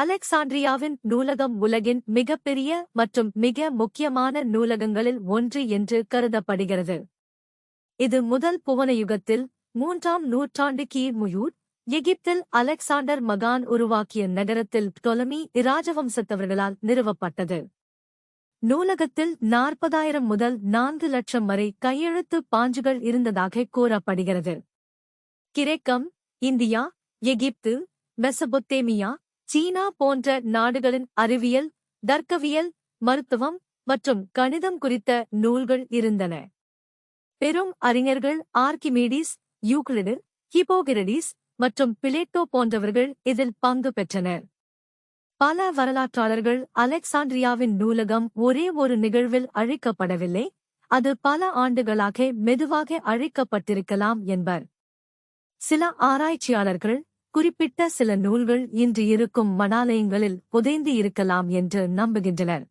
அலெக்சாண்ட்ரியாவின் நூலகம் உலகின் மிகப்பெரிய மற்றும் மிக முக்கியமான நூலகங்களில் ஒன்று என்று கருதப்படுகிறது. இது முதல் புவன யுகத்தில் 3ஆம் நூற்றாண்டு கிமு எகிப்தில் அலெக்சாண்டர் மகான் உருவாக்கிய நகரத்தில் டொலமி இராஜவம்சத்தவர்களால் நிறுவப்பட்டது. நூலகத்தில் 40,000 முதல் 4 லட்சம் வரை கையெழுத்து பாஞ்சுகள் இருந்ததாக கூறப்படுகிறது. கிரேக்கம், இந்தியா, எகிப்து, மெசபொத்தேமியா, சீனா போன்ற நாடுகளின் அறிவியல், தர்க்கவியல், மருத்துவம் மற்றும் கணிதம் குறித்த நூல்கள் இருந்தன. பெரும் அறிஞர்கள் ஆர்க்கிமீடிஸ், யூக்ளிடு, ஹிப்போகிரடிஸ் மற்றும் பிளேட்டோ போன்றவர்கள் இதில் பங்கு பெற்றனர். பல வரலாற்றாளர்கள் அலெக்சாண்ட்ரியாவின் நூலகம் ஒரே ஒரு நிகழ்வில் அழிக்கப்படவில்லை, அது பல ஆண்டுகளாக மெதுவாக அழிக்கப்பட்டிருக்கலாம் என்பர். சில ஆராய்ச்சியாளர்கள் குறிப்பிட்ட சில நூல்கள் இன்று இருக்கும் மடாலயங்களில் புதைந்து இருக்கலாம் என்று நம்புகின்றனர்.